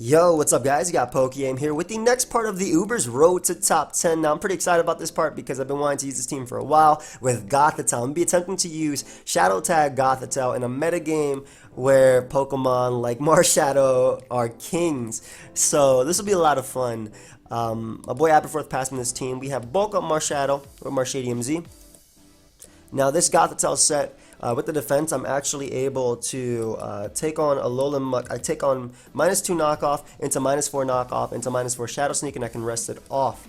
Yo, what's up guys? You got PokeaimMD here with the next part of the Uber's Road to Top 10. Now, I'm pretty excited about this part because I've been wanting to use this team for a while with Gothitelle. I'm going to be attempting to use Shadow Tag Gothitelle in a metagame where Pokemon like Marshadow are kings. So this will be a lot of fun. My boy Aberforth passed me this team. We have Bulk Up Marshadow or PokeaimMD. Now this Gothitelle set, with the defense, I'm actually able to take on Alolan Muck. I take on -2 knockoff into -4 knockoff into -4 Shadow Sneak, and I can rest it off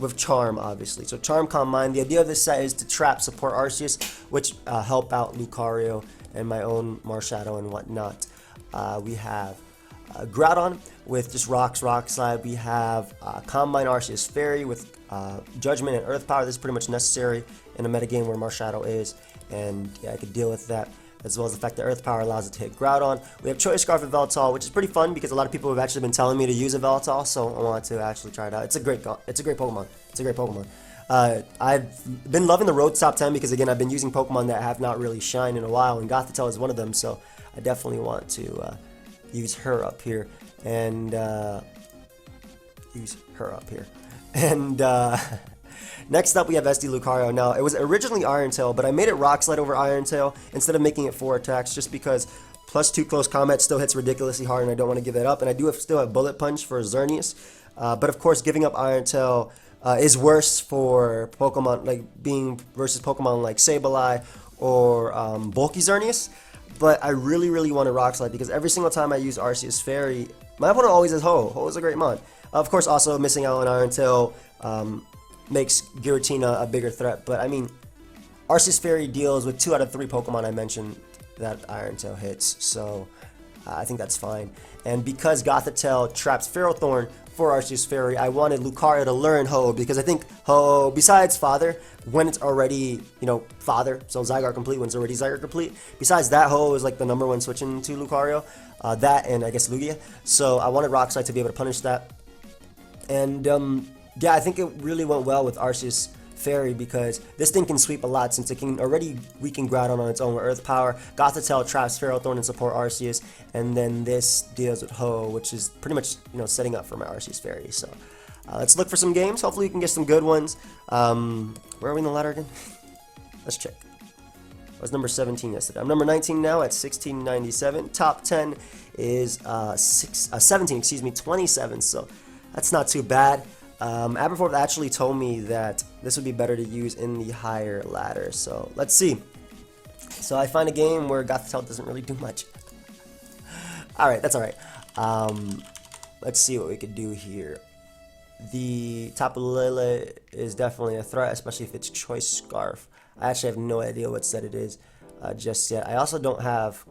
with Charm, obviously. So Charm, Calm Mind. The idea of this set is to trap support Arceus, which help out Lucario and my own Marshadow and whatnot. We have Groudon with just Rock Slide. We have Calm Mind Arceus Fairy with Judgment and Earth Power. This is pretty much necessary in a metagame where Marshadow is, and yeah, I could deal with that, as well as the fact that Earth Power allows it to hit Groudon. We have Choice Scarf with Veltal, which is pretty fun because a lot of people have actually been telling me to use a Veltal, so I want to actually try it out. It's a great Pokemon. It's a great Pokemon. I've been loving the Road to Top 10 because, again, I've been using Pokemon that have not really shined in a while, and Gothitelle is one of them, so I definitely want to use her up here, and next up, we have SD Lucario. Now, it was originally Iron Tail, but I made it Rock Slide over Iron Tail instead of making it 4 attacks, just because +2 close combat still hits ridiculously hard, and I don't want to give that up. And I do still have Bullet Punch for Xerneas, but of course, giving up Iron Tail is worse for Pokemon, like being versus Pokemon like Sableye or Bulky Xerneas. But I really want to Rock Slide because every single time I use Arceus Fairy, my opponent always has Ho. Ho is a great mon. Of course, also missing out on Iron Tail makes Giratina a bigger threat, but I mean, Arceus Fairy deals with 2 out of 3 Pokemon I mentioned that Iron Tail hits, so I think that's fine. And because Gothitelle traps Ferrothorn for Arceus Fairy, I wanted Lucario to learn Ho, because I think Ho, besides Father, when it's already, Father, so Zygarde Complete, when it's already Zygarde Complete, besides that, Ho is like the #1 switching to Lucario, that and I guess Lugia, so I wanted Rock Slide to be able to punish that. And yeah, I think it really went well with Arceus Fairy because this thing can sweep a lot since it can already weaken Groudon on its own with Earth Power. Gothitelle traps Ferrothorn and support Arceus, and then this deals with Ho, which is pretty much setting up for my Arceus Fairy. So let's look for some games. Hopefully we can get some good ones. Where are we in the ladder again? Let's check. I was number 17 yesterday. I'm number 19 now at 1697. Top 10 is 17, 27. So that's not too bad. Aberforth actually told me that this would be better to use in the higher ladder, so let's see. So I find a game where Gothitelle doesn't really do much. Alright, that's alright. Let's see what we could do here. The Tapu Lele is definitely a threat, especially if it's Choice Scarf. I actually have no idea what set it is just yet. I also don't have...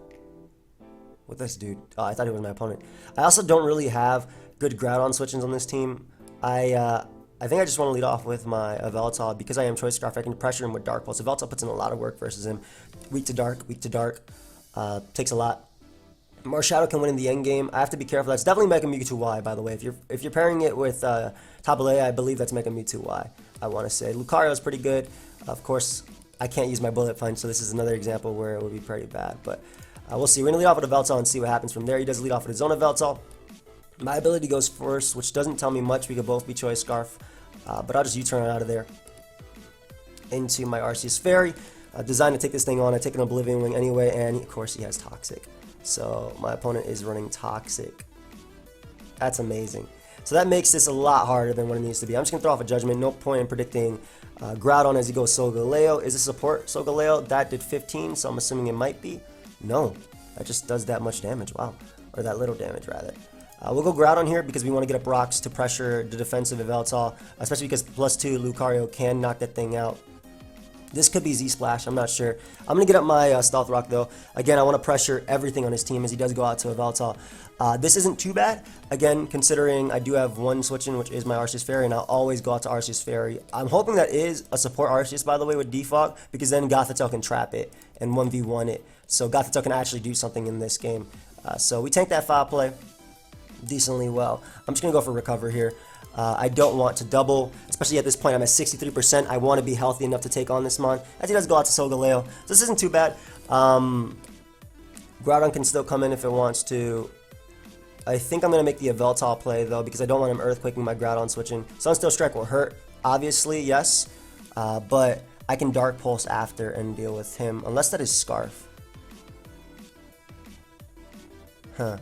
What this dude? Oh, I thought he was my opponent. I also don't really have good Groudon switchings on this team. I think I just want to lead off with my Veltal because I am Choice Scarf. I can pressure him with Dark Pulse. Veltal puts in a lot of work versus him. Weak to dark, takes a lot. Marshadow can win in the end game. I have to be careful. That's definitely Mega Mewtwo Y, by the way. If you're pairing it with Tapu Lele, I believe that's Mega Mewtwo Y. I want to say Lucario is pretty good. Of course, I can't use my Bullet Punch, so this is another example where it would be pretty bad. But we'll see. We're gonna lead off with a Veltal and see what happens from there. He does lead off with his own Veltal. My ability goes first, which doesn't tell me much. We could both be Choice Scarf, but I'll just U-turn out of there into my Arceus Fairy. Designed to take this thing on. I take an Oblivion Wing anyway, and of course he has Toxic. So my opponent is running Toxic. That's amazing. So that makes this a lot harder than what it needs to be. I'm just going to throw off a Judgment. No point in predicting Groudon as he goes Solgaleo. Is it support Solgaleo? That did 15, so I'm assuming it might be. No, that just does that much damage. Wow. Or that little damage, rather. We'll go Groudon here because we want to get up rocks to pressure the defensive of Veltal, especially because +2 Lucario can knock that thing out. This could be Z-Splash, I'm not sure. I'm going to get up my Stealth Rock though. Again, I want to pressure everything on his team as he does go out to a Veltal. This isn't too bad, again, considering I do have one switch in, which is my Arceus Fairy, and I'll always go out to Arceus Fairy. I'm hoping that is a support Arceus, by the way, with Defog, because then Gothitelle can trap it and 1v1 it. So Gothitelle can actually do something in this game. So we tank that foul play decently well. I'm just going to go for Recover here. I don't want to double, especially at this point. I'm at 63%. I want to be healthy enough to take on this mon, as he does go out to Solgaleo. So this isn't too bad. Groudon can still come in if it wants to. I think I'm going to make the Yveltal play, though, because I don't want him Earthquaking my Groudon switching. Sunsteel Strike will hurt, obviously, yes. But I can Dark Pulse after and deal with him, unless that is Scarf. Huh.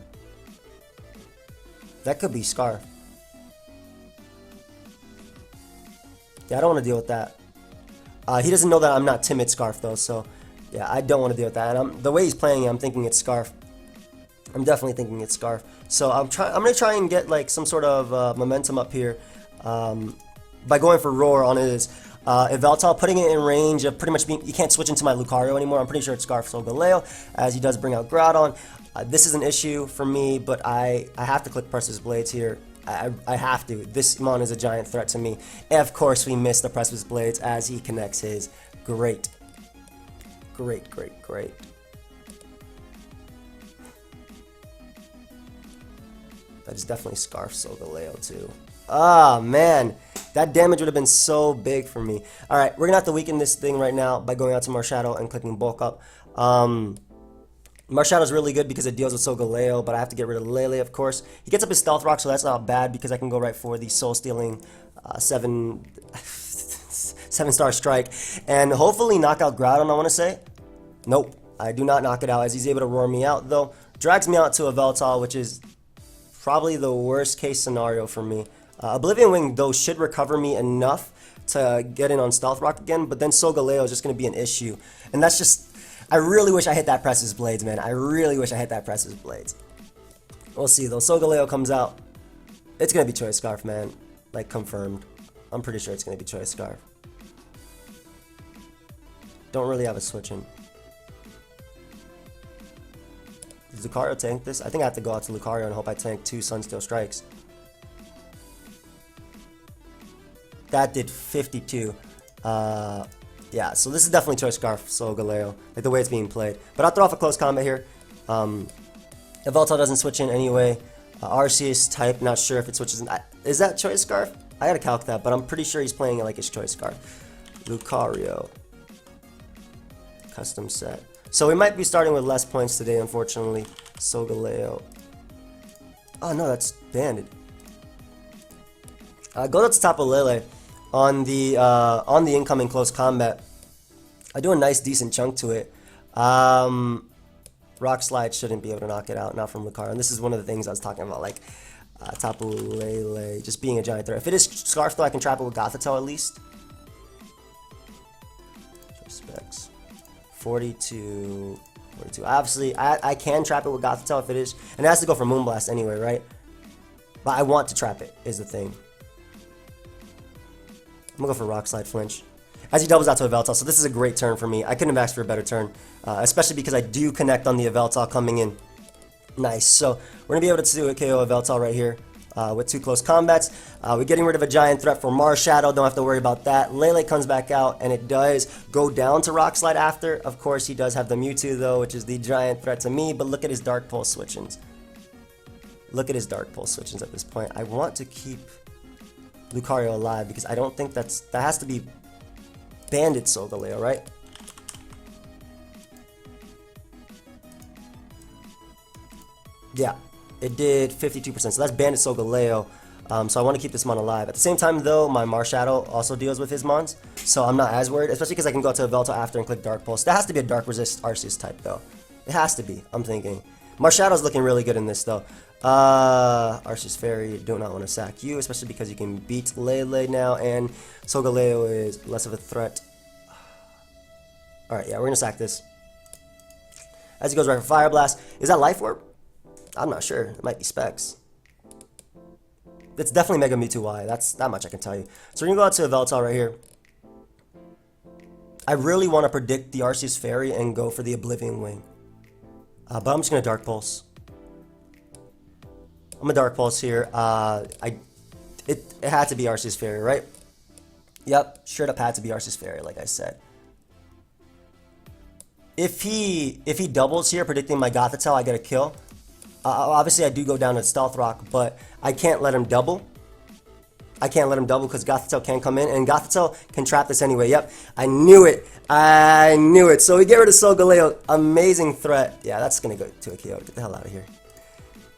That could be Scarf. Yeah, I don't want to deal with that. He doesn't know that I'm not Timid Scarf, though, so yeah, I don't want to deal with that. And the way he's playing it, I'm thinking it's Scarf. I'm definitely thinking it's Scarf. So I'm gonna try and get like some sort of momentum up here by going for Roar on his Yveltal, putting it in range of pretty much being, you can't switch into my Lucario anymore. I'm pretty sure it's Scarf Solgaleo, as he does bring out Groudon. This is an issue for me, but I have to click Precipice Blades here. I have to. This Mon is a giant threat to me. And of course, we miss the Precipice Blades as he connects his. Great. Great, great, great. That is definitely Scarf Solgaleo too. Ah, man. That damage would have been so big for me. Alright, we're going to have to weaken this thing right now by going out to Marshadow and clicking Bulk Up. Marshadow is really good because it deals with Solgaleo, but I have to get rid of Lele, of course. He gets up his Stealth Rock, so that's not bad because I can go right for the Soul Stealing 7-star strike and hopefully knock out Groudon, I want to say. Nope, I do not knock it out as he's able to roar me out, though. Drags me out to a Yveltal, which is probably the worst case scenario for me. Oblivion Wing, though, should recover me enough to get in on Stealth Rock again, but then Solgaleo is just going to be an issue. And that's just... I really wish I hit that Precipice Blades, man. I really wish I hit that Precipice Blades. We'll see, though. Solgaleo comes out. It's going to be Choice Scarf, man. Like, confirmed. I'm pretty sure it's going to be Choice Scarf. Don't really have a switch in. Does Lucario tank this? I think I have to go out to Lucario and hope I tank 2 Sunsteel Strikes. That did 52. Yeah, so this is definitely Choice Scarf Solgaleo, like the way it's being played. But I'll throw off a close combat here. Yveltal doesn't switch in anyway. Arceus type, not sure if it switches in. Is that Choice Scarf? I gotta calc that, but I'm pretty sure he's playing it like it's Choice Scarf. Lucario. Custom set. So we might be starting with less points today, unfortunately. Solgaleo. Oh no, that's banded. Go to the top of Lele on the incoming close combat. I do a nice decent chunk to it. Rock Slide shouldn't be able to knock it out, not from Lucario. And this is one of the things I was talking about, like Tapu Lele just being a giant threat. If it is Scarf, though, I can trap it with Gothitelle at least. Specs. 42. Obviously, I can trap it with Gothitelle if it is. And it has to go for Moonblast anyway, right? But I want to trap it, is the thing. I'm going to go for Rock Slide Flinch. As he doubles out to Yveltal, so this is a great turn for me. I couldn't have asked for a better turn, especially because I do connect on the Yveltal coming in. Nice. So we're going to be able to do a KO Yveltal right here with 2 close combats. We're getting rid of a giant threat for Marshadow. Don't have to worry about that. Lele comes back out, and it does go down to Rock Slide after. Of course, he does have the Mewtwo, though, which is the giant threat to me. But look at his Dark Pulse switch-ins. Look at his Dark Pulse switch-ins at this point. I want to keep Lucario alive because I don't think that has to be Bandit Solgaleo, right? Yeah, it did 52%, so that's Bandit Solgaleo. So I want to keep this Mon alive. At the same time, though, my Marshadow also deals with his Mons, so I'm not as worried, especially because I can go to Yveltal after and click Dark Pulse. That has to be a Dark Resist Arceus type, though. It has to be, I'm thinking. Marshadow's looking really good in this, though. Arceus Fairy, do not want to sack you, especially because you can beat Lele now, and Solgaleo is less of a threat. Alright, yeah, we're going to sack this. As he goes right for Fire Blast. Is that Life Orb? I'm not sure. It might be Specs. It's definitely Mega Mewtwo Y. That's that much I can tell you. So we're going to go out to Yveltal right here. I really want to predict the Arceus Fairy and go for the Oblivion Wing. But I'm just going to Dark Pulse. I'm going to Dark Pulse here. It had to be Arceus Fairy, right? Yep, straight up had to be Arceus Fairy, like I said. If he doubles here, predicting my Gothitelle, I get a kill. Obviously, I do go down to Stealth Rock, but I can't let him double. I can't let him double because Gothitelle can come in, and Gothitelle can trap this anyway. Yep, I knew it. I knew it. So we get rid of Solgaleo. Amazing threat. Yeah, that's going to go to a KO. Get the hell out of here.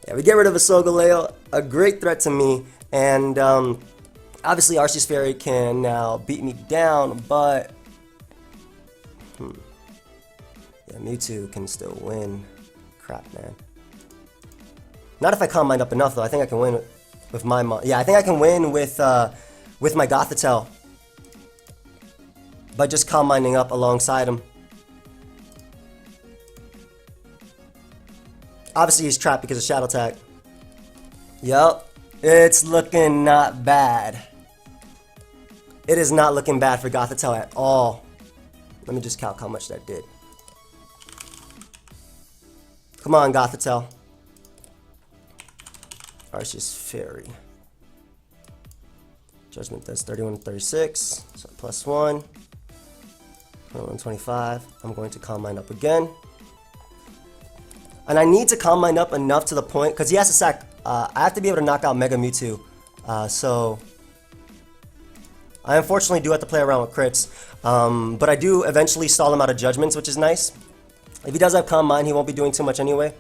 Yeah, we get rid of a Solgaleo, a great threat to me, and obviously Arceus Fairy can now beat me down, but yeah, Mewtwo can still win. Crap, man. Not if I calm mind up enough, though. I think I can win with my yeah, I think I can win with my Gothitelle by just calm minding up alongside him. Obviously, he's trapped because of Shadow Attack. Yup, it's looking not bad. It is not looking bad for Gothitelle at all. Let me just calc how much that did. Come on, Gothitelle. Arceus Fairy. Judgment does 31 to 36, so +1. 125. I'm going to calm mine up again. And I need to calm mine up enough to the point, because he has to sack. I have to be able to knock out Mega Mewtwo. So I unfortunately do have to play around with crits. But I do eventually stall him out of judgments, which is nice. If he does have calm mind, he won't be doing too much anyway.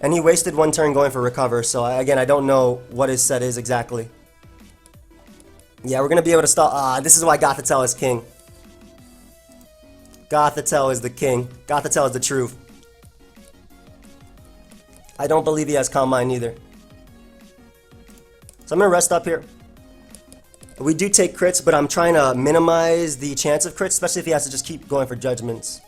And he wasted one turn going for recover, so again, I don't know what his set is exactly. Yeah, we're going to be able to stall. This is why Gothitelle is king. Gothitelle is the king. Gothitelle is the truth. I don't believe he has calm mind either. So I'm going to rest up here. We do take crits, but I'm trying to minimize the chance of crits, especially if he has to just keep going for judgments.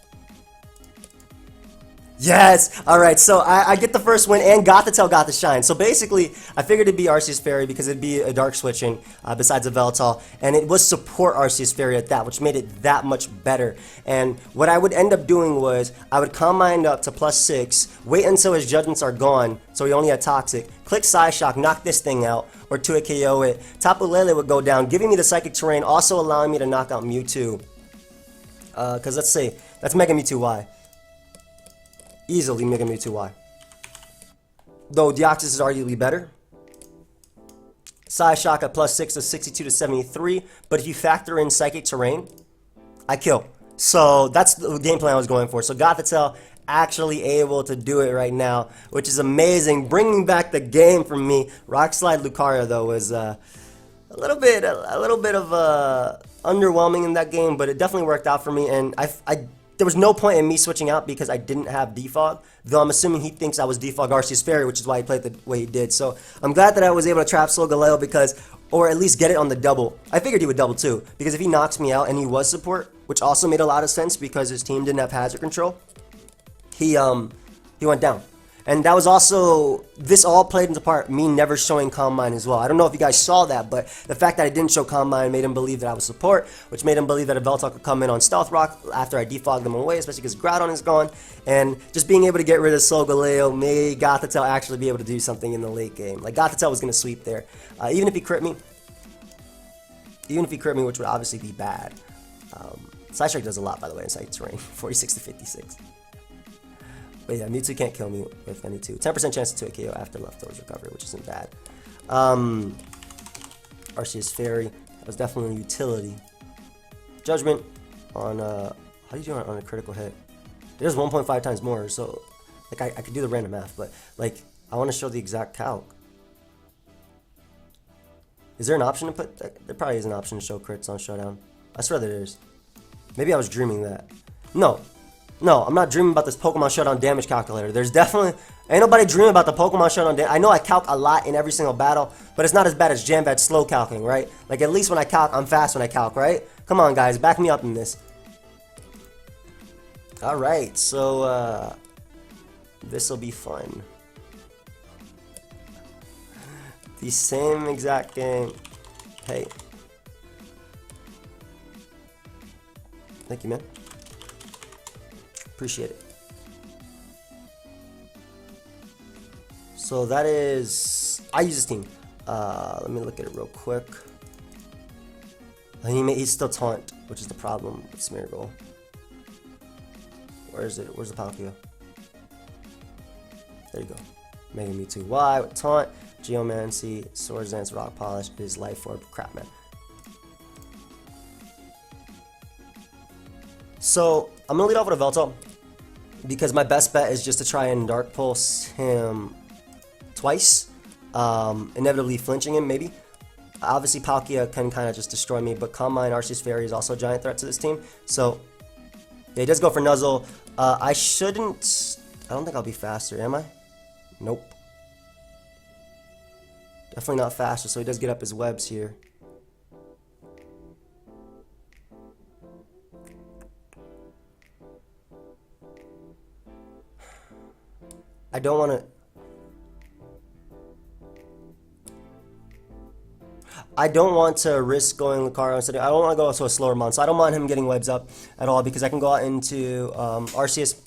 Yes! Alright, so I get the first win, and Gothitelle got the shine. So basically, I figured it'd be Arceus Fairy because it'd be a dark switching besides a Veltal. And it was support Arceus Fairy at that, which made it that much better. And what I would end up doing was, I would calm mind up to +6, wait until his judgments are gone, so he only had Toxic, click Psyshock, knock this thing out, or 2-hit KO it. Tapu Lele would go down, giving me the Psychic Terrain, also allowing me to knock out Mewtwo. Because let's see, that's Mega Mewtwo Y. Easily Mega Mewtwo Y. Though Deoxys is arguably better. Psyshock at +6 is 62 to 73. But if you factor in Psychic Terrain, I kill. So that's the game plan I was going for. So Gothitelle actually able to do it right now, which is amazing. Bringing back the game for me. Rock Slide Lucario though was a little bit of underwhelming in that game, but it definitely worked out for me. And there was no point in me switching out because I didn't have defog, though I'm assuming he thinks I was defog Arceus Fairy, which is why he played the way he did. So I'm glad that I was able to trap Solgaleo because, or at least get it on the double. I figured he would double too, because if he knocks me out and he was support, which also made a lot of sense because his team didn't have hazard control, he went down. And that was also, this all played into part, me never showing Calm Mind as well. I don't know if you guys saw that, but the fact that I didn't show Calm Mind made him believe that I was support, which made him believe that a Veltal could come in on Stealth Rock after I defogged them away, especially because Groudon is gone. And just being able to get rid of Solgaleo made Gothitelle actually be able to do something in the late game. Like, Gothitelle was going to sweep there. Even if he crit me, which would obviously be bad. Psystrike does a lot, by the way, in Psychic Terrain, 46 to 56. But yeah, Mewtwo can't kill me with any 2. 10% chance to 2-hit KO after leftovers recovery, which isn't bad. Arceus Fairy, that was definitely a utility. Judgment on, how do you do on a critical hit? It is 1.5 times more, so, like, I could do the random math, but, like, I want to show the exact calc. Is there an option to put, there probably is an option to show crits on Showdown. I swear there is. Maybe I was dreaming that. No, I'm not dreaming about this Pokemon Showdown damage calculator. There's definitely, ain't nobody dreaming about the Pokemon Showdown damage. I know I calc a lot in every single battle, but it's not as bad as Jambat slow calcing, right? Like, at least when I calc, I'm fast when I calc, right? Come on, guys, back me up in this. Alright, so, this'll be fun. The same exact game. Hey. Thank you, man. Appreciate it. So that is, I use this team. Let me look at it real quick. He's still taunt, which is the problem with Smeargle. Where is it? Where's the Palkia? There you go. Mega Mewtwo Y with taunt, Geomancy, Swords Dance, Rock Polish, is Life Orb. Crap, man. So I'm gonna lead off with a Veltal. because my best bet is just to try and Dark Pulse him twice, inevitably flinching him maybe. Obviously Palkia can kind of just destroy me, but Calm Mind, Arceus Fairy is also a giant threat to this team. So yeah, he does go for Nuzzle. I don't think I'll be faster, am I? Nope. Definitely not faster, so he does get up his webs here. I don't want to risk going Lucario instead. I don't want to go to a slower mon, so I don't mind him getting webs up at all because I can go out into Arceus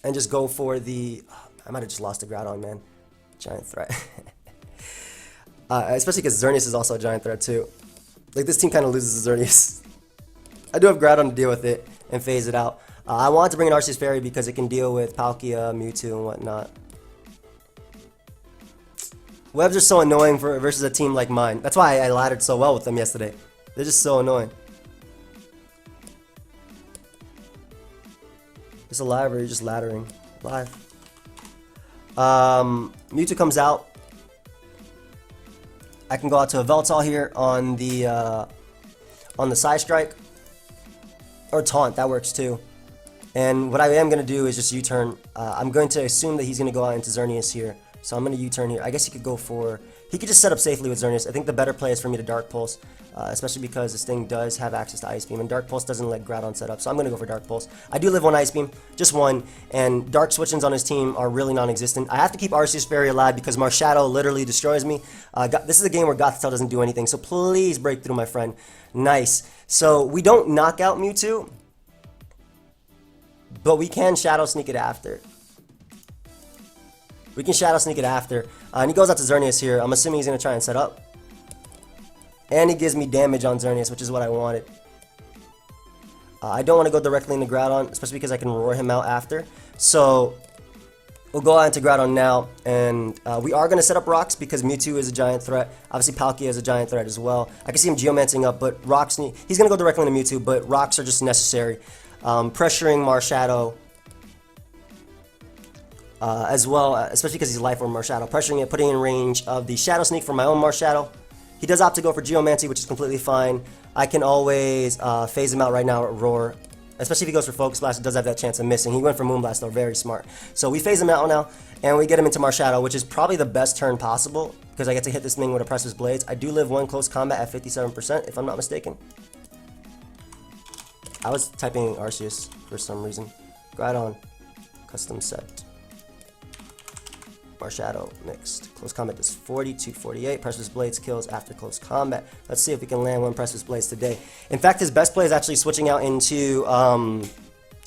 and just go for the... I might have just lost a Groudon, man. Giant threat. Especially because Xerneas is also a giant threat too. Like, this team kind of loses Xerneas. I do have Groudon to deal with it and phase it out. I wanted to bring an Arceus Fairy because it can deal with Palkia, Mewtwo, and whatnot. Webs are so annoying versus a team like mine. That's why I laddered so well with them yesterday. They're just so annoying. It's a live or you're just laddering? Live. Mewtwo comes out. I can go out to a Veltal here on the side strike. Or taunt, that works too. And what I am going to do is just U-turn. I'm going to assume that he's going to go out into Xerneas here. So I'm going to U-turn here. I guess he could go for... He could just set up safely with Xerneas. I think the better play is for me to Dark Pulse. Especially because this thing does have access to Ice Beam. And Dark Pulse doesn't let Groudon set up. So I'm going to go for Dark Pulse. I do live one Ice Beam. Just one. And Dark Switch-ins on his team are really non-existent. I have to keep Arceus Fairy alive because Marshadow literally destroys me. This is a game where Gothitelle doesn't do anything. So please break through, my friend. Nice. So we don't knock out Mewtwo. But we can Shadow Sneak it after. We can Shadow Sneak it after. And he goes out to Xerneas here. I'm assuming he's going to try and set up. And he gives me damage on Xerneas, which is what I wanted. I don't want to go directly into Groudon, especially because I can roar him out after. So we'll go out into Groudon now. And we are going to set up rocks because Mewtwo is a giant threat. Obviously Palkia is a giant threat as well. I can see him Geomancing up, but rocks... He's going to go directly into Mewtwo, but rocks are just necessary. Pressuring Marshadow as well, especially because he's Life Orb Marshadow. Pressuring it, putting in range of the Shadow Sneak for my own Marshadow. He does opt to go for Geomancy, which is completely fine. I can always phase him out right now at Roar. Especially if he goes for Focus Blast, it does have that chance of missing. He went for Moonblast though, very smart. So we phase him out now, and we get him into Marshadow, which is probably the best turn possible, because I get to hit this thing with a Precious Blades. I do live one close combat at 57%, if I'm not mistaken. I was typing Arceus for some reason. Groudon, custom set. Marshadow mixed. Close combat does 40 to 48. Precious Blades kills after close combat. Let's see if we can land one Precious Blades today. In fact, his best play is actually switching out into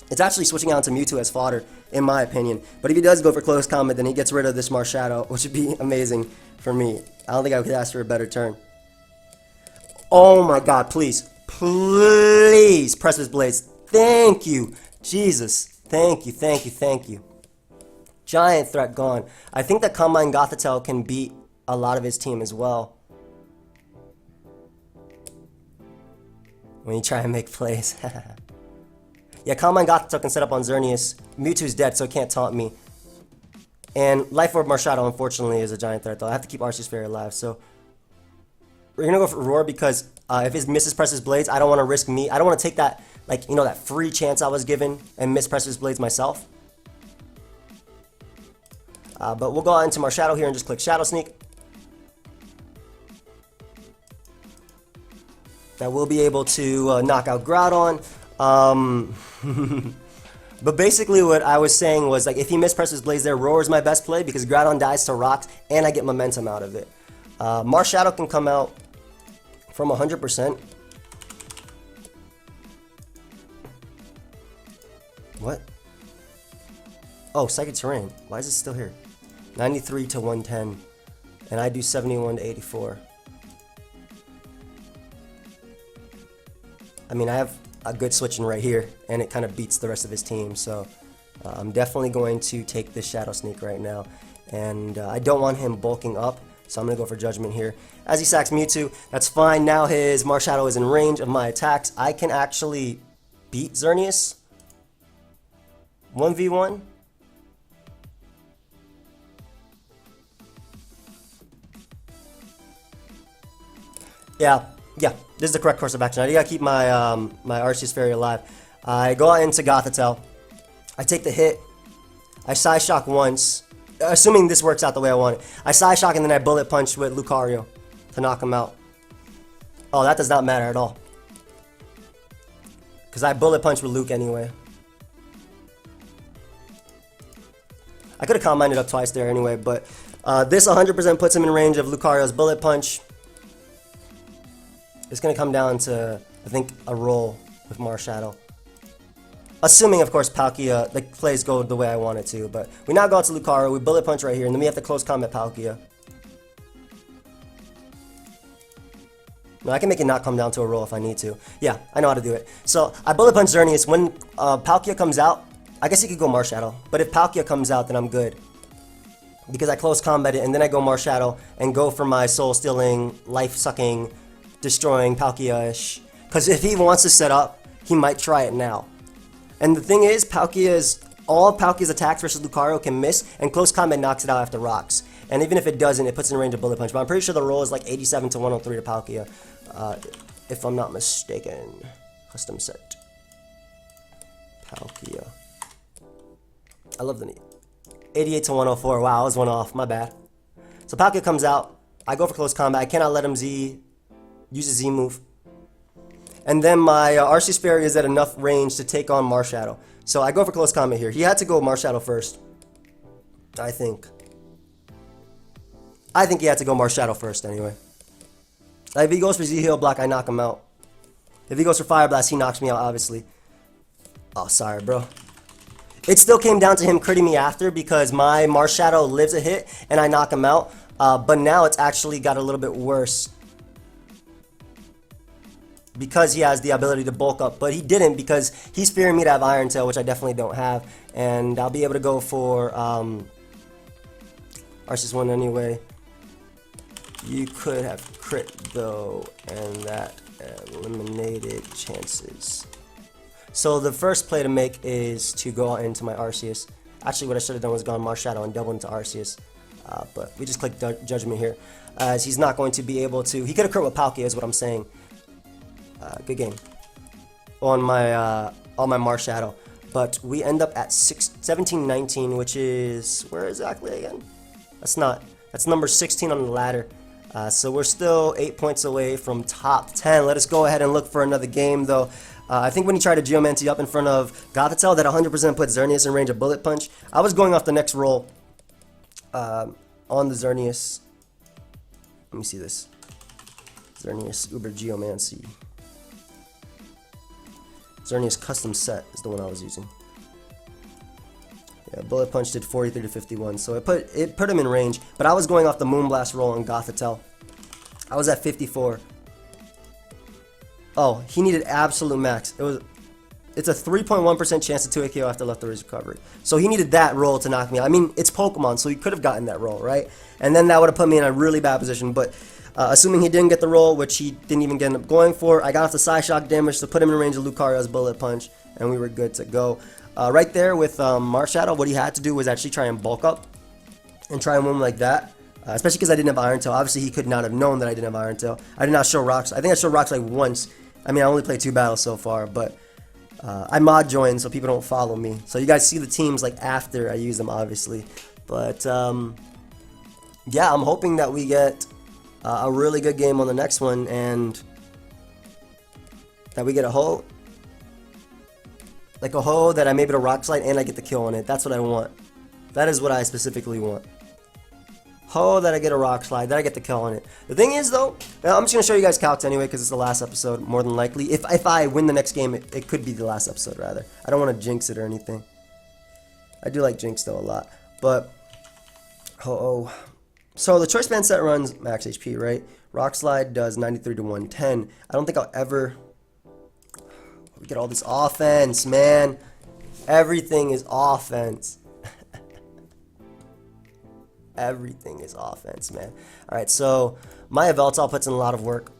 Mewtwo as fodder, in my opinion. But if he does go for close combat, then he gets rid of this Marshadow, which would be amazing for me. I don't think I could ask for a better turn. Oh my god, please. Please, Precious Blades. Thank you. Jesus. Thank you, thank you, thank you. Giant threat gone. I think that Calm Mind Gothitelle can beat a lot of his team as well. When you try and make plays. Yeah, Calm Mind Gothitelle can set up on Xerneas. Mewtwo's dead, so it can't taunt me. And Life Orb Marshadow, unfortunately, is a giant threat, though. I have to keep Arceus Fairy alive, so... We're gonna go for Roar because if it misses Precious Blades, I don't want to risk me. I don't want to take that, like, you know, that free chance I was given and miss Precious Blades myself. But we'll go out into Marshadow here and just click Shadow Sneak. That will be able to knock out Groudon. But basically what I was saying was, like, if he missed Precious Blades there, Roar is my best play because Groudon dies to rocks and I get momentum out of it. Marshadow can come out from 100%. What? Oh, Psychic Terrain. Why is it still here? 93 to 110. And I do 71 to 84. I mean, I have a good switching right here, and it kind of beats the rest of his team. So I'm definitely going to take this Shadow Sneak right now. And I don't want him bulking up, so I'm going to go for Judgment here. As he sacks Mewtwo, that's fine. Now his Marshadow is in range of my attacks. I can actually beat Xerneas 1v1. Yeah, this is the correct course of action. I gotta keep my my Arceus Fairy alive. I go out into Gothitelle. I take the hit. I Psy Shock once, assuming this works out the way I want it. I Psy Shock and then I Bullet Punch with Lucario to knock him out. Oh, that does not matter at all, because I Bullet Punch with Luke anyway. I could have combined up twice there anyway, but this 100% puts him in range of Lucario's Bullet Punch. It's going to come down to, I think, a roll with Marshadow. Assuming, of course, Palkia, the plays go the way I want it to. But we now go out to Lucario, we Bullet Punch right here, and then we have to close combat Palkia. No, I can make it not come down to a roll if I need to. Yeah, I know how to do it. So, I Bullet Punch Xerneas. When Palkia comes out, I guess he could go Marshadow. But if Palkia comes out, then I'm good. Because I close combat it, and then I go Marshadow, and go for my soul-stealing, life-sucking, destroying Palkia-ish. Because if he wants to set up, he might try it now. And the thing is, all of Palkia's attacks versus Lucario can miss, and close combat knocks it out after rocks. And even if it doesn't, it puts it in range of Bullet Punch. But I'm pretty sure the roll is like 87 to 103 to Palkia, if I'm not mistaken. Custom set. Palkia. I love the 88 to 104. Wow, I was one off. My bad. So Palkia comes out. I go for close combat. I cannot let him use a Z move. And then my Arceus Fairy is at enough range to take on Marshadow. So I go for close combat here. He had to go Marshadow first. I think he had to go Marshadow first anyway. If he goes for Z-Heal block, I knock him out. If he goes for Fire Blast, he knocks me out, obviously. Oh, sorry, bro. It still came down to him critting me after because my Marshadow lives a hit and I knock him out. But now it's actually got a little bit worse, because he has the ability to bulk up, but he didn't because he's fearing me to have Iron Tail, which I definitely don't have, and I'll be able to go for Arceus 1 anyway. You could have crit though, and that eliminated chances. So the first play to make is to go out into my Arceus. Actually, what I should have done was gone Marshadow and double into Arceus, but we just clicked Judgment here, as he's not going to be able to. He could have crit with Palkia, is what I'm saying. Good game on my Marshadow, but we end up at 17-19, which is where exactly again? That's number 16 on the ladder. So we're still 8 points away from top 10. Let us go ahead and look for another game though. I think when he tried to Geomancy up in front of Gothitelle, that 100% put Xerneas in range of Bullet Punch. I was going off the next roll on the Xerneas. Let me see this. Xerneas Uber Geomancy. Xerneas custom set is the one I was using. Yeah, Bullet Punch did 43 to 51, so it put him in range. But I was going off the Moonblast roll on Gothitelle. I was at 54. Oh, he needed absolute max. It's a 3.1% chance to 2-hit KO after leftovers recovery. So he needed that roll to knock me out. I mean, it's Pokemon, so he could have gotten that roll, right? And then that would have put me in a really bad position. But assuming he didn't get the roll, which he didn't even end up going for, I got off the Psy Shock damage to put him in range of Lucario's Bullet Punch, and we were good to go. Right there with Marshadow, what he had to do was actually try and bulk up and try and win like that. Especially because I didn't have Iron Tail. Obviously, he could not have known that I didn't have Iron Tail. I did not show rocks. I think I showed rocks like once. I mean, I only played 2 battles so far, but I mod joined so people don't follow me. So you guys see the teams like after I use them, obviously. But yeah, I'm hoping that we get a really good game on the next one, and that we get a hoe. Like a hoe that I'm able to Rock Slide and I get the kill on it. That's what I want. That is what I specifically want. Hoe that I get a Rock Slide, that I get the kill on it. The thing is though, I'm just going to show you guys calcs anyway because it's the last episode, more than likely. If I win the next game, it could be the last episode rather. I don't want to jinx it or anything. I do like jinx though a lot. But, so the Choice Band set runs max HP, right? Rock Slide does 93 to 110. I don't think I'll ever... We get all this offense, man. Everything is offense. Everything is offense, man. Alright, so my Yveltal puts in a lot of work.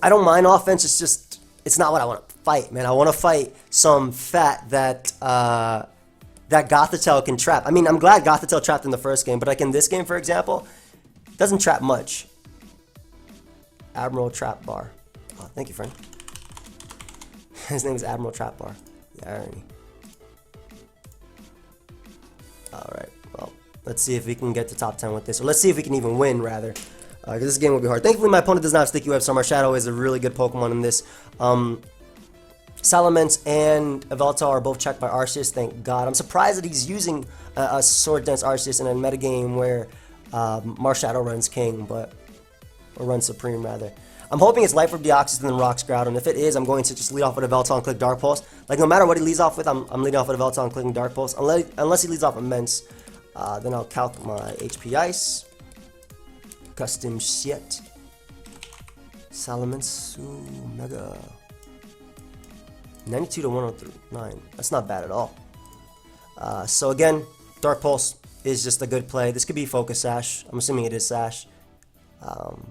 I don't mind offense, it's just, it's not what I want to fight, man. I want to fight some fat that that Gothitelle can trap. I mean, I'm glad Gothitelle trapped in the first game, but like in this game, for example, it doesn't trap much. Admiral Trap Bar. Oh, thank you, friend. His name is Admiral Trap Bar. The irony. Alright, well, let's see if we can get to top 10 with this. Or let's see if we can even win, rather. Because this game will be hard. Thankfully, my opponent does not have Sticky Web, so Marshadow is a really good Pokemon in this. Salamence and Yveltal are both checked by Arceus, thank God. I'm surprised that he's using a Sword Dance Arceus in a metagame where Marshadow runs King, or runs Supreme, rather. I'm hoping it's Life Orb, Deoxys, and then Rocks Groudon. If it is, I'm going to just lead off with Yveltal and click Dark Pulse. Like, no matter what he leads off with, I'm leading off with Yveltal and clicking Dark Pulse. Unless he leads off Immense, then I'll calc my HP Ice. Custom shit. Salamence, ooh, Mega. 92 to 109. That's not bad at all. So again, Dark Pulse is just a good play. This could be Focus Sash. I'm assuming it is Sash.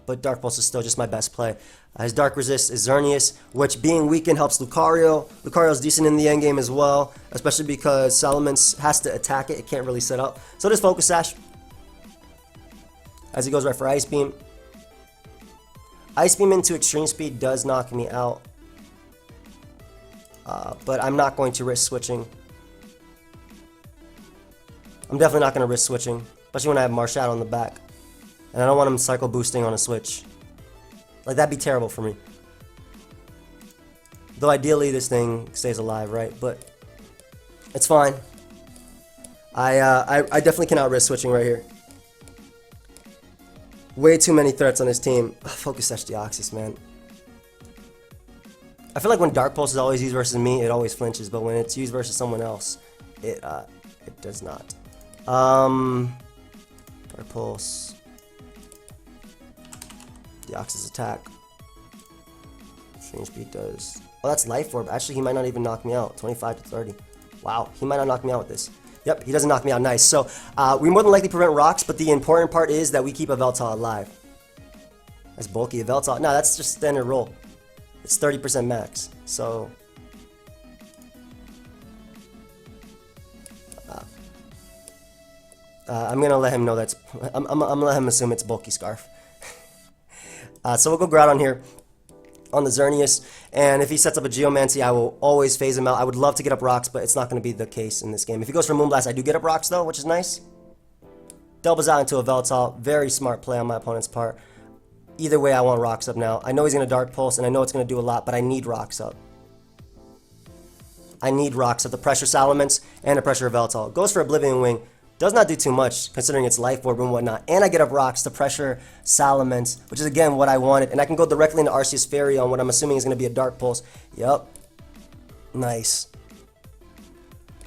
But Dark Pulse is still just my best play. His Dark Resist is Xerneas, which being weakened helps Lucario. Lucario's decent in the endgame as well, especially because Salamence has to attack it. It can't really set up. So does Focus Sash. As he goes right for Ice Beam. Ice Beam into Extreme Speed does knock me out. But I'm not going to risk switching. I'm definitely not going to risk switching, especially when I have Marshadow on the back. And I don't want him cycle boosting on a switch. Like, that'd be terrible for me. Though ideally this thing stays alive, right? But it's fine. I definitely cannot risk switching right here. Way too many threats on this team. Focus Sash Deoxys, man. I feel like when Dark Pulse is always used versus me, it always flinches. But when it's used versus someone else, it does not. Dark Pulse. Deoxys attack. Strange Speed does. Oh, that's Life Orb. Actually, he might not even knock me out. 25 to 30. Wow, he might not knock me out with this. Yep, he doesn't knock me out. Nice. So, we more than likely prevent rocks, but the important part is that we keep Yveltal alive. That's bulky Yveltal. No, that's just standard roll. It's 30% max. So, I'm gonna let him know that's. I'm gonna let him assume it's bulky Scarf. So we'll go Groudon here on the Xerneas, and if he sets up a Geomancy, I will always phase him out. I would love to get up rocks, but it's not going to be the case in this game. If he goes for Moonblast, I do get up rocks though, which is nice. Doubles out into a Yveltal. Very smart play on my opponent's part. Either way, I want rocks up now. I know he's going to Dark Pulse, and I know it's going to do a lot, but I need rocks up. I need rocks up. The pressure Salamence and the pressure Yveltal. Goes for Oblivion Wing. Does not do too much, considering it's Life Orb and whatnot. And I get up rocks to pressure Salamence, which is, again, what I wanted. And I can go directly into Arceus Fairy on what I'm assuming is going to be a Dark Pulse. Yup. Nice.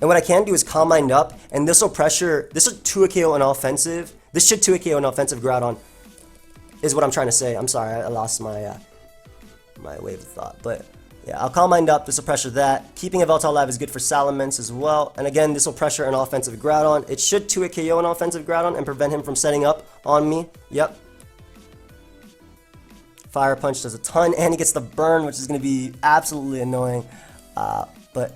And what I can do is Calm Mind up, and this will pressure... This will 2-KO an offensive. This should 2-KO an offensive Groudon, is what I'm trying to say. I'm sorry, I lost my my wave of thought. But... yeah, I'll Calm Mind up, this will pressure that. Keeping Yveltal alive is good for Salamence as well. And again, this will pressure an offensive Groudon. It should 2-KO an offensive Groudon and prevent him from setting up on me. Yep. Fire Punch does a ton, and he gets the burn, which is going to be absolutely annoying. But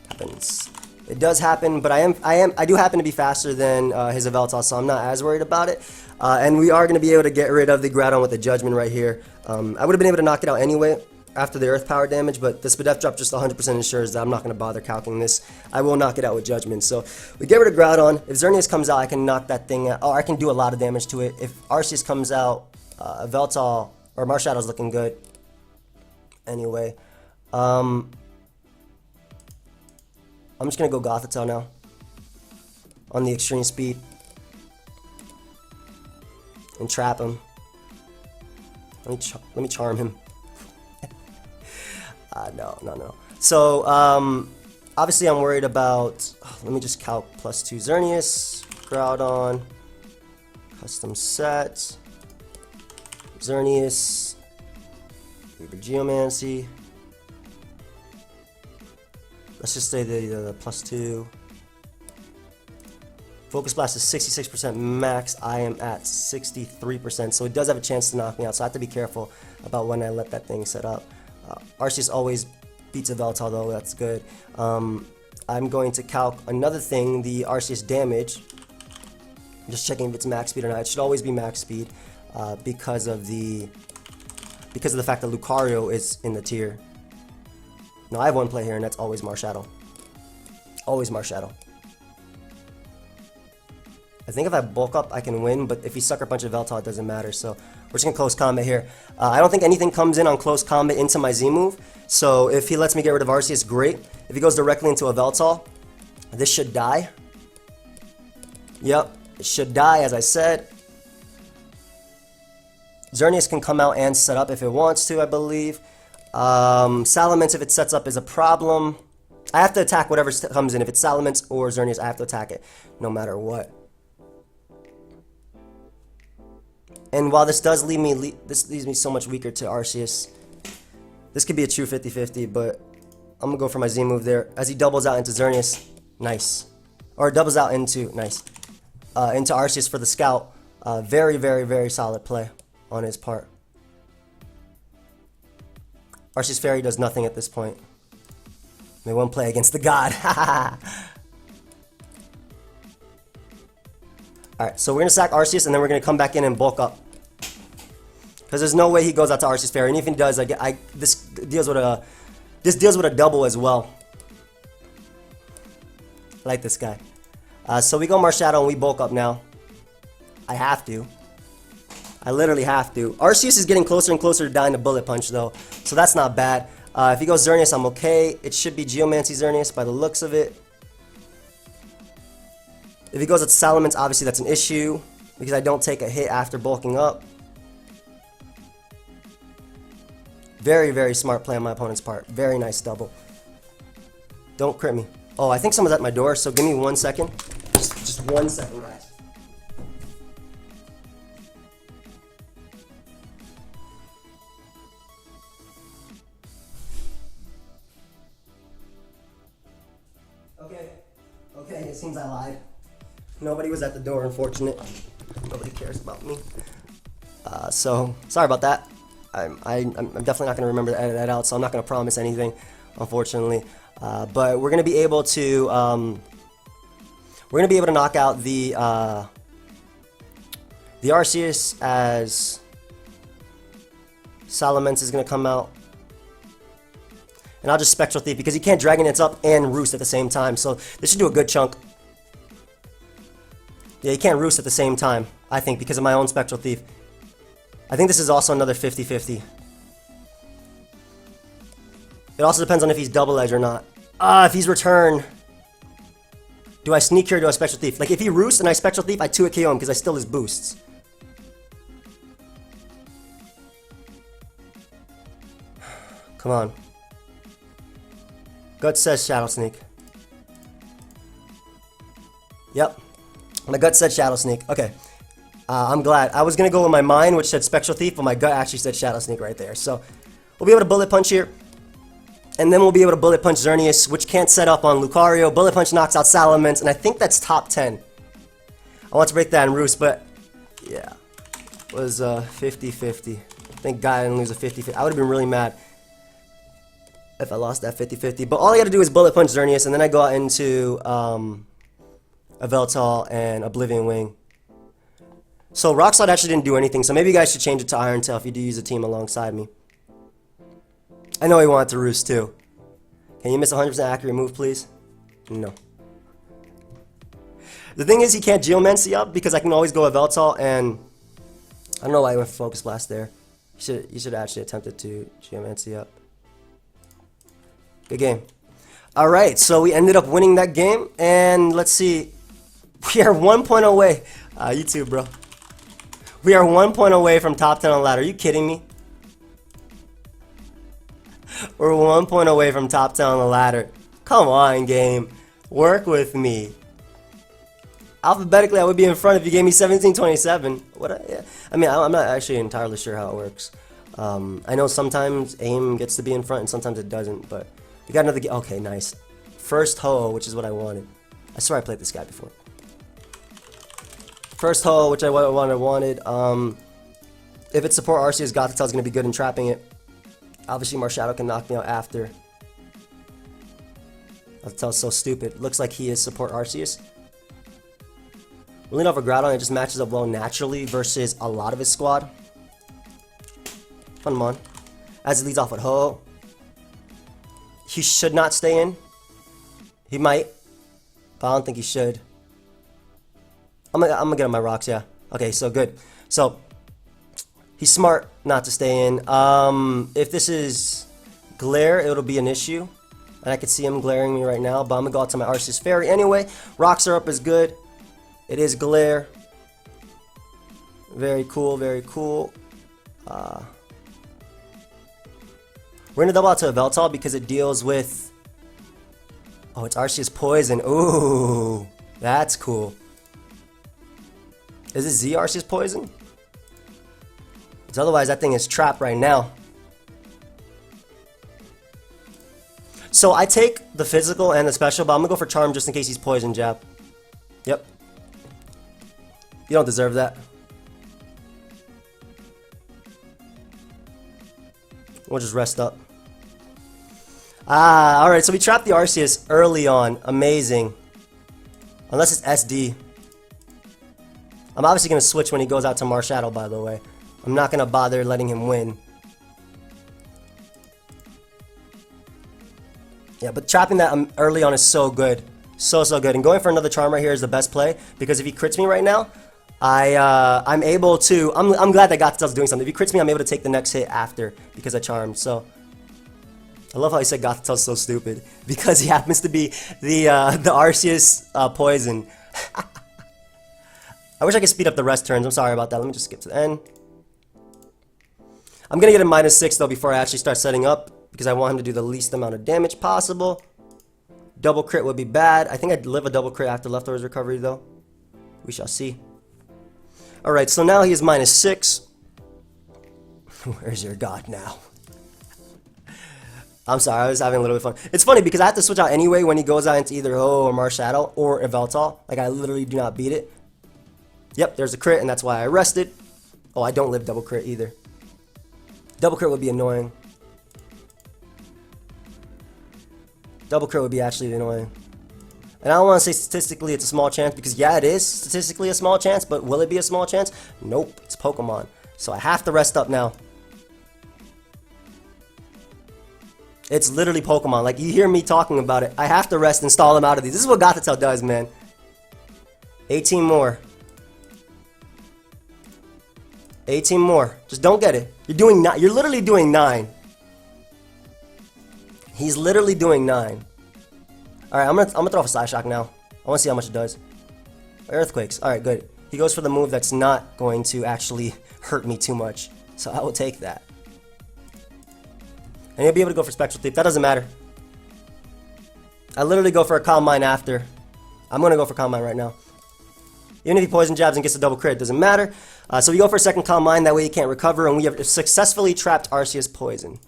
happens. It does happen, but I do happen to be faster than his Yveltal, so I'm not as worried about it. And we are going to be able to get rid of the Groudon with the Judgment right here. I would have been able to knock it out anyway after the Earth Power damage, but the Spadef drop just 100% ensures that I'm not going to bother calculating this. I will knock it out with Judgment. So we get rid of Groudon. If Xerneas comes out, I can knock that thing out. Oh, I can do a lot of damage to it. If Arceus comes out, Yveltal or Marshadow's looking good. Anyway, I'm just going to go Gothitelle now on the Extreme Speed and trap him. Let me charm him. No. So, obviously I'm worried about... let me just calc +2 Xerneas, Groudon, custom set, Xerneas, Uber Geomancy. Let's just say the +2. Focus Blast is 66% max. I am at 63%, so it does have a chance to knock me out, so I have to be careful about when I let that thing set up. Arceus always Beats a Veltal though, that's good. I'm going to calc another thing, the Arceus damage. I'm just checking if it's max speed or not. It should always be max speed because of the fact that Lucario is in the tier. No, I have one play here, and that's always Marshadow. Always Marshadow. I think if I bulk up, I can win, but if he Sucker Punch a Veltal, it doesn't matter, so we're just going to close combat here. I don't think anything comes in on close combat into my Z move, so if he lets me get rid of Arceus, great. If he goes directly into a Veltal, this should die. Yep, it should die, as I said. Xerneas can come out and set up if it wants to, I believe. Salamence, if it sets up, is a problem. I have to attack whatever comes in. If it's Salamence or Xerneas, I have to attack it, no matter what. And while this does leave me, this leaves me so much weaker to Arceus. This could be a true 50-50, but I'm gonna go for my Z move there as he doubles out into Xerneas. Nice, or doubles out into into Arceus for the scout. Very, very, very solid play on his part. Arceus Fairy does nothing at this point. They won't play against the god. Alright, so we're going to sack Arceus and then we're going to come back in and bulk up. Because there's no way he goes out to Arceus Fairy. And even if he does, this deals with a double as well. I like this guy. So we go Marshadow and we bulk up now. I have to. I literally have to. Arceus is getting closer and closer to dying to Bullet Punch though. So that's not bad. If he goes Xerneas, I'm okay. It should be Geomancy Xerneas by the looks of it. If he goes at Salamence, obviously that's an issue because I don't take a hit after bulking up. Very, very smart play on my opponent's part. Very nice double. Don't crit me. Oh, I think someone's at my door, so give me 1 second. Just 1 second, guys. Okay, it seems I lied. Nobody was at the door, unfortunate. Nobody cares about me. So, sorry about that. I'm definitely not going to remember to edit that out, so I'm not going to promise anything, unfortunately. But we're going to be able to knock out the Arceus as Salamence is going to come out. And I'll just Spectral Thief because he can't Dragon Dance up and Roost at the same time. So this should do a good chunk. Yeah, he can't Roost at the same time, I think, because of my own Spectral Thief. I think this is also another 50-50. It also depends on if he's Double Edge or not. If he's Return, do I Sneak Cure or do I Spectral Thief? Like, if he Roosts and I Spectral Thief, I 2-hit KO him because I steal his boosts. Come on. Gut says Shadow Sneak. Yep. My gut said Shadow Sneak. Okay. I'm glad. I was going to go with my mind, which said Spectral Thief, but my gut actually said Shadow Sneak right there. So, we'll be able to Bullet Punch here. And then we'll be able to Bullet Punch Xerneas, which can't set up on Lucario. Bullet Punch knocks out Salamence, and I think that's top 10. I want to break that in Roost, but yeah. It was 50-50. Thank God I didn't lose a 50-50. I would have been really mad if I lost that 50-50. But all I gotta do is Bullet Punch Xerneas, and then I go out into a Veltal and Oblivion Wing. So Rock Slide actually didn't do anything, so maybe you guys should change it to Iron Tail if you do use a team alongside me. I know he wanted to Roost too. Can you miss a 100% accurate move, please? No. The thing is, he can't Geomancy up because I can always go a Veltal, and I don't know why I went for Focus Blast there. You should actually attempted to Geomancy up. Good game. Alright, so we ended up winning that game, and let's see. We are 1 point away. You too, bro. We are 1 point away from top 10 on the ladder. Are you kidding me? We're 1 point away from top 10 on the ladder. Come on, game. Work with me. Alphabetically, I would be in front if you gave me 1727. Yeah. I mean, I'm not actually entirely sure how it works. I know sometimes aim gets to be in front and sometimes it doesn't, but we got another game. Okay, nice. First Ho, which is what I wanted. I swear I played this guy before. First Ho, which I wanted. If it's support Arceus, Gothitelle is going to be good in trapping it. Obviously, Marshadow can knock me out after. Gothitel's so stupid. Looks like he is support Arceus. We'll lean off a Groudon. It just matches up well naturally versus a lot of his squad. Come on. As he leads off with Ho. He should not stay in. He might. But I don't think he should. I'm gonna get on my rocks, yeah. Okay, so good. So, he's smart not to stay in. If this is glare, it'll be an issue. And I can see him glaring me right now. But I'm gonna go out to my Arceus Fairy anyway. Rocks are up is good. It is glare. Very cool, very cool. We're gonna double out to a Veltal because it deals with... Oh, it's Arceus Poison. Ooh, that's cool. Is it Z Arceus Poison? Because otherwise that thing is trapped right now. So I take the physical and the special, but I'm gonna go for Charm just in case he's Poison Jab. Yep. You don't deserve that. We'll just rest up. Alright, so we trapped the Arceus early on. Amazing. Unless it's SD. I'm obviously going to switch when he goes out to Marshadow, by the way. I'm not going to bother letting him win. Yeah, but trapping that early on is so good. So good. And going for another Charm right here is the best play. Because if he crits me right now, I'm able to... I'm glad that Gothitel's doing something. If he crits me, I'm able to take the next hit after. Because I charmed, so... I love how he said Gothitel's so stupid. Because he happens to be the Arceus Poison. I wish I could speed up the rest turns. I'm sorry about that. Let me just skip to the end. I'm going to get a -6 though before I actually start setting up. Because I want him to do the least amount of damage possible. Double crit would be bad. I think I'd live a double crit after Leftovers Recovery though. We shall see. Alright, so now he is -6. Where's your god now? I'm sorry, I was having a little bit of fun. It's funny because I have to switch out anyway when he goes out into either Ho or Marshadow or Yveltal. Like, I literally do not beat it. Yep, there's a crit, and that's why I rested. Oh, I don't live double crit either. Double crit would be annoying. Double crit would be actually annoying. And I don't want to say statistically it's a small chance, because yeah, it is statistically a small chance, but will it be a small chance? Nope, it's Pokemon. So I have to rest up now. It's literally Pokemon. Like, you hear me talking about it. I have to rest and stall him out of these. This is what Gothitelle does, man. 18 more. 18 more. Just don't get it. You're literally doing 9. He's literally doing 9. Alright, I'm gonna throw off a Side Shock now. I wanna see how much it does. Earthquakes. Alright, good. He goes for the move that's not going to actually hurt me too much. So I will take that. And he'll be able to go for Spectral Thief. That doesn't matter. I literally go for a Calm Mind after. I'm going to go for Calm Mind right now. Even if he Poison Jabs and gets a double crit, it doesn't matter. So we go for a second Calm Mind. That way he can't recover. And we have successfully trapped Arceus Poison.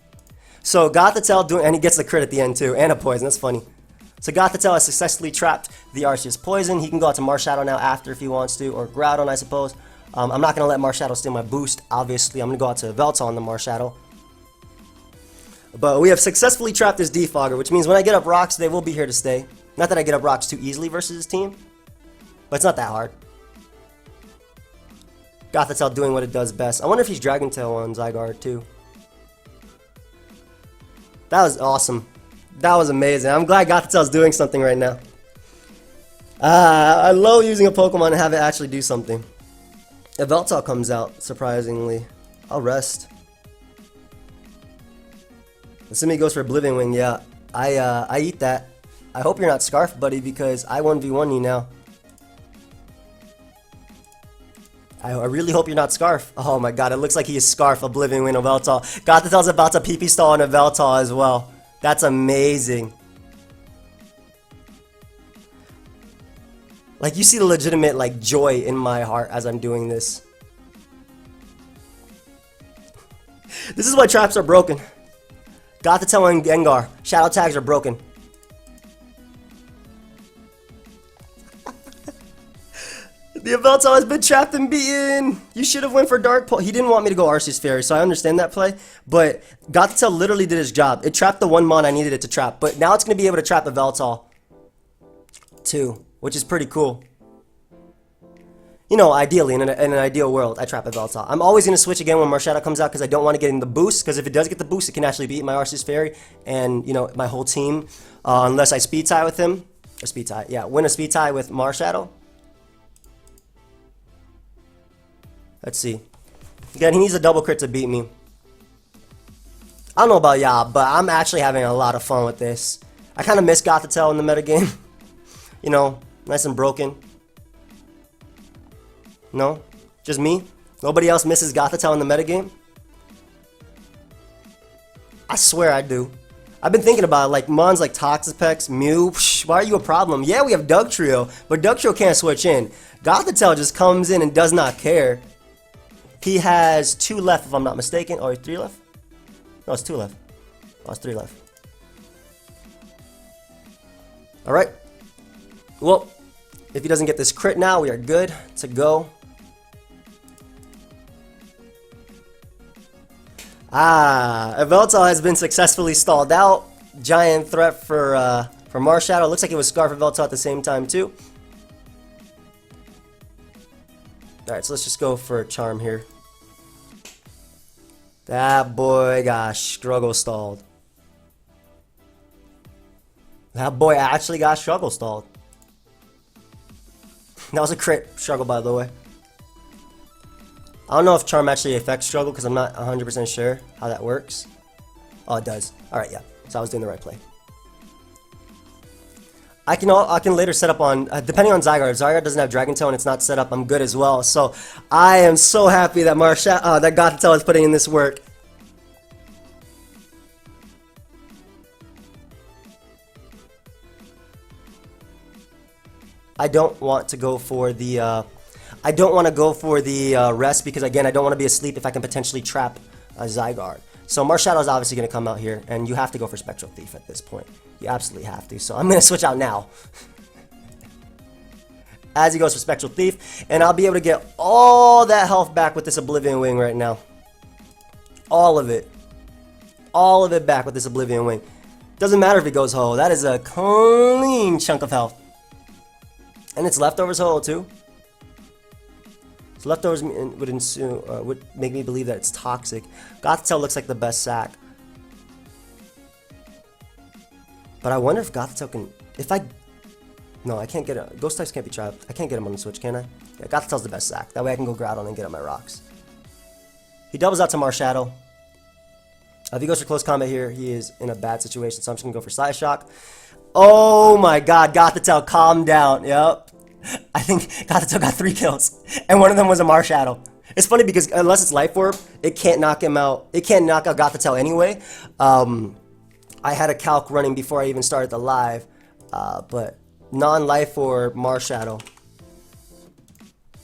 So Gothitelle doing... And he gets the crit at the end too. And a Poison. That's funny. So Gothitelle has successfully trapped the Arceus Poison. He can go out to Marshadow now after if he wants to. Or Groudon, I suppose. I'm not going to let Marshadow steal my boost. Obviously, I'm going to go out to Yveltal on the Marshadow. But we have successfully trapped this Defogger, which means when I get up rocks, they will be here to stay. Not that I get up rocks too easily versus his team, but it's not that hard. Gothitelle doing what it does best. I wonder if he's Dragon Tail on Zygarde too. That was awesome. That was amazing. I'm glad Gothitelle's doing something right now. I love using a Pokemon and have it actually do something. If Yveltal comes out, surprisingly, I'll rest. Assuming he goes for Oblivion Wing, yeah. I eat that. I hope you're not Scarf, buddy, because I 1v1 you now. I really hope you're not Scarf. Oh my god, it looks like he is Scarf, Oblivion Wing, Yveltal. Gothitelle's about to PP stall on Yveltal as well. That's amazing. Like, you see the legitimate, like, joy in my heart as I'm doing this. This is why traps are broken. Gothitelle and Gengar. Shadow tags are broken. The The Yveltal has been trapped and beaten. You should have went for Dark Pulse. He didn't want me to go Arceus Fairy, so I understand that play. But Gothitelle literally did his job. It trapped the one mon I needed it to trap. But now it's going to be able to trap Yveltal too, which is pretty cool. You know, ideally, in an ideal world, I trap Yveltal. I'm always going to switch again when Marshadow comes out because I don't want to get in the boost. Because if it does get the boost, it can actually beat my Arceus Fairy and, you know, my whole team. Unless I speed tie with him. Or speed tie, yeah. Win a speed tie with Marshadow. Let's see. Again, he needs a double crit to beat me. I don't know about y'all, but I'm actually having a lot of fun with this. I kind of miss Gothitelle in the metagame. You know, nice and broken. No? Just me? Nobody else misses Gothitelle in the metagame? I swear I do. I've been thinking about it, like mons like Toxapex, Mew, why are you a problem? Yeah, we have Dugtrio, but Dugtrio can't switch in. Gothitelle just comes in and does not care. He has 2 left, if I'm not mistaken. Or 3 left? No, it's 2 left. Oh, it's 3 left. Alright. Well, if he doesn't get this crit now, we are good to go. Yveltal has been successfully stalled out. Giant threat for Marshadow. Looks like it was Scarf Yveltal at the same time, too. Alright, so let's just go for a Charm here. That boy got struggle stalled. That boy actually got struggle stalled. That was a crit struggle, by the way. I don't know if Charm actually affects struggle because I'm not 100% sure how that works. Oh, it does. Alright, yeah. So I was doing the right play. I can later set up on, depending on Zygarde. If Zygarde doesn't have Dragon Tail and it's not set up, I'm good as well. So I am so happy that that Gothitelle is putting in this work. I don't want to go for the rest because again I don't want to be asleep if I can potentially trap a Zygarde. So Marshadow is obviously going to come out here, and you have to go for Spectral Thief at this point. You absolutely have to. So I'm going to switch out now. As he goes for Spectral Thief, and I'll be able to get all that health back with this Oblivion Wing right now. All of it. All of it back with this Oblivion Wing. Doesn't matter if it goes Ho. That is a clean chunk of health. And it's leftovers Ho too. So leftovers would make me believe that it's toxic. Gothitelle looks like the best sack. But I wonder if Gothitelle can... No, I can't get it. Ghost types can't be trapped. I can't get him on the switch, can I? Yeah, Gothitelle's the best sack. That way I can go Groudon and get on my rocks. He doubles out to Marshadow. If he goes for close combat here, he is in a bad situation. So I'm just going to go for Psyshock. Oh my god, Gothitelle, calm down. Yep. I think Gothitelle got 3 kills, and one of them was a Marshadow. It's funny because unless it's Life Orb, it can't knock him out. It can't knock out Gothitelle anyway. I had a calc running before I even started the live, but non-Life Orb Marshadow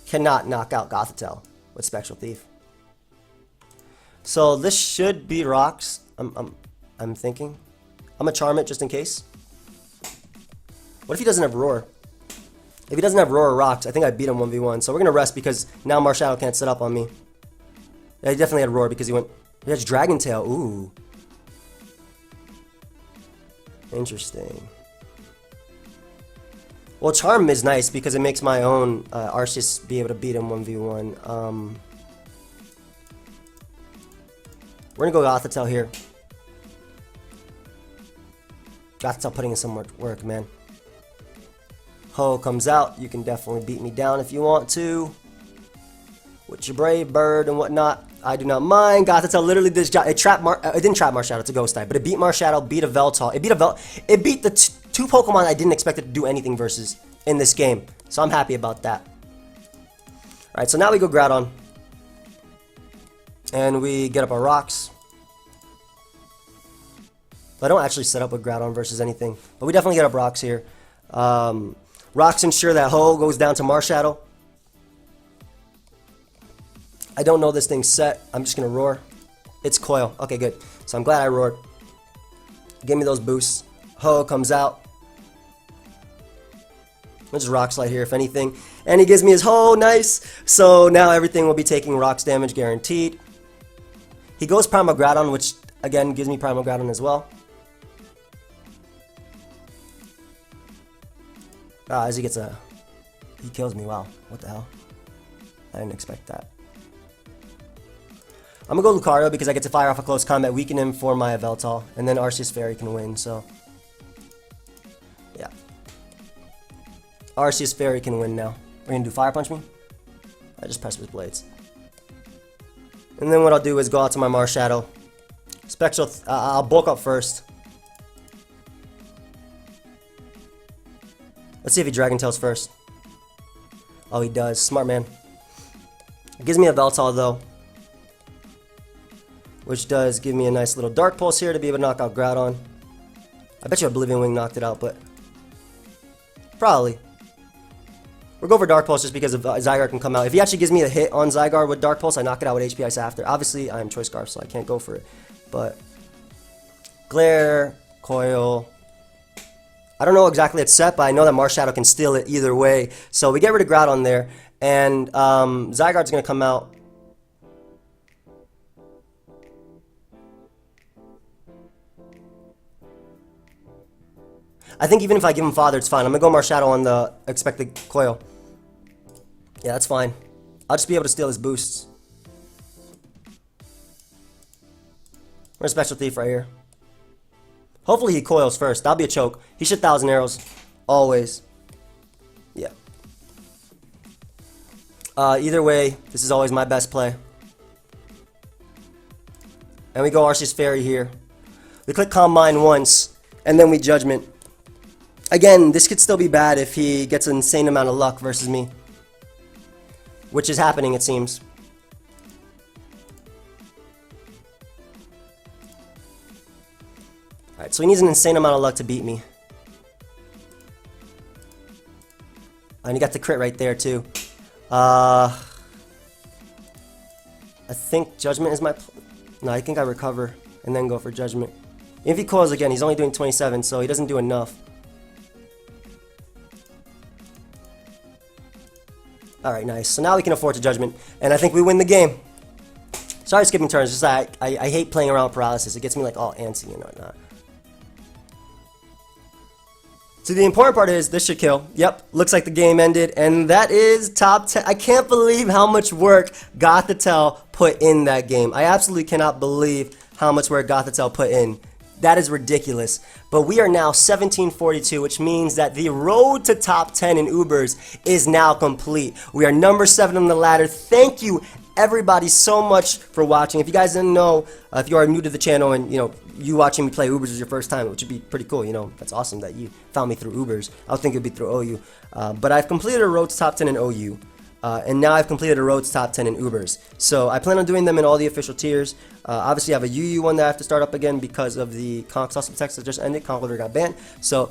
cannot knock out Gothitelle with Spectral Thief. So this should be rocks. I'm thinking. I'm gonna charm it just in case. What if he doesn't have Roar? If he doesn't have Roar or Rocks, I think I beat him 1v1. So we're going to rest because now Marshadow can't set up on me. Yeah, he definitely had Roar because he has Dragon Tail. Ooh. Interesting. Well, Charm is nice because it makes my own Arceus be able to beat him 1v1. We're going to go Gothitelle here. Gothitelle putting in some work, man. Ho comes out. You can definitely beat me down if you want to. With your Brave Bird and whatnot. I do not mind. Gothitelle literally did this job. It didn't trap Marshadow, it's a Ghost type. But it beat Marshadow, beat a Yveltal. It beat the 2 Pokemon I didn't expect it to do anything versus in this game. So I'm happy about that. Alright, so now we go Groudon. And we get up our rocks. I don't actually set up with Groudon versus anything. But we definitely get up rocks here. Rocks ensure that Ho goes down to Marshadow. I don't know this thing's set. I'm just going to roar. It's Coil. Okay, good. So I'm glad I roared. Give me those boosts. Ho comes out. Let's just Rock Slide here, if anything. And he gives me his hoe, nice. So now everything will be taking rocks damage guaranteed. He goes Primal Groudon, which again gives me Primal Groudon as well. As he gets he kills me, wow, what the hell? I didn't expect that. I'm gonna go Lucario because I get to fire off a close combat, weaken him for my Yveltal, and then Arceus Fairy can win, so. Yeah. Arceus Fairy can win now. We're gonna do Fire Punch me? I just press with Blades. And then what I'll do is go out to my Marshadow. Spectral, I'll bulk up first. Let's see if he Dragon Tails first. Oh, he does. Smart man. Gives me a Yveltal though, which does give me a nice little Dark Pulse here to be able to knock out Groudon. I bet you Oblivion Wing knocked it out, but probably. We'll go for Dark Pulse just because of Zygarde can come out. If he actually gives me a hit on Zygarde with Dark Pulse, I knock it out with HP Ice after. Obviously, I am Choice Scarf, so I can't go for it. But Glare, Coil. I don't know exactly its set, but I know that Marshadow can steal it either way. So we get rid of Groudon there, and Zygarde's going to come out. I think even if I give him Father, it's fine. I'm going to go Marshadow on the expected Coil. Yeah, that's fine. I'll just be able to steal his boosts. We're a Special Thief right here. Hopefully he coils first. That'll be a choke. He should 1,000 arrows. Always. Yeah. Either way, this is always my best play. And we go Arceus Fairy here. We click Calm Mind once, and then we Judgment. Again, this could still be bad if he gets an insane amount of luck versus me. Which is happening, it seems. Alright, so he needs an insane amount of luck to beat me. And he got the crit right there, too. I think Judgment is my... No, I think I recover and then go for Judgment. If he calls again, he's only doing 27, so he doesn't do enough. Alright, nice. So now we can afford to Judgment, and I think we win the game. Sorry skipping turns, just I hate playing around with paralysis. It gets me like all antsy and whatnot. So the important part is this should kill. Yep, looks like the game ended, and that is top 10. I can't believe how much work Gothitelle put in that game. I absolutely cannot believe how much work Gothitelle put in. That is ridiculous. But we are now 1742, which means that the road to top 10 in Ubers is now complete. We are number 7 on the ladder. Thank you, everybody, so much for watching. If you guys didn't know, if you are new to the channel and you watching me play Ubers is your first time, which would be pretty cool. That's awesome that you found me through Ubers. I would think it would be through OU. But I've completed a road to top 10 in OU. And now I've completed a road to top 10 in Ubers. So I plan on doing them in all the official tiers. Obviously, I have a UU one that I have to start up again because of the Conk Sauce text that just ended. Conk got banned. So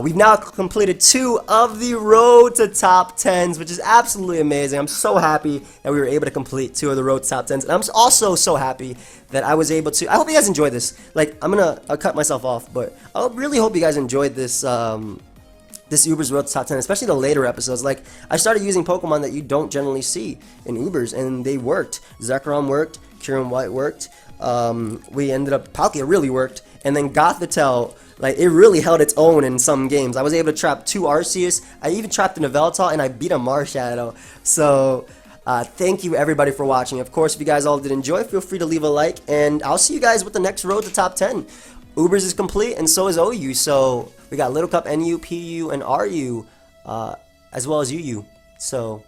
we've now completed 2 of the road to top 10s, which is absolutely amazing. I'm so happy that we were able to complete 2 of the road to top 10s. And I'm also so happy that I was able to... I hope you guys enjoyed this. Like, I'll cut myself off, but I really hope you guys enjoyed this... this Ubers Road to Top 10, especially the later episodes. Like, I started using Pokemon that you don't generally see in Ubers, and they worked. Zekrom worked, Kyurem White worked, we ended up, Palkia really worked, and then Gothitelle, like, it really held its own in some games. I was able to trap 2 Arceus, I even trapped an Yveltal, and I beat a Marshadow. So, thank you everybody for watching. Of course, if you guys all did enjoy, feel free to leave a like, and I'll see you guys with the next Road to Top 10. Ubers is complete, and so is OU, so we got Little Cup, NU, PU, and RU, as well as UU. So,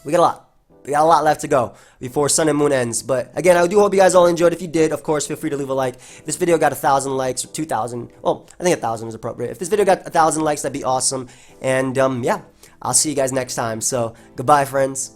we got a lot. We got a lot left to go before Sun and Moon ends. But, again, I do hope you guys all enjoyed. If you did, of course, feel free to leave a like. If this video got 1,000 likes, or 2,000, well, I think 1,000 is appropriate. If this video got 1,000 likes, that'd be awesome. And, yeah, I'll see you guys next time. So, goodbye, friends.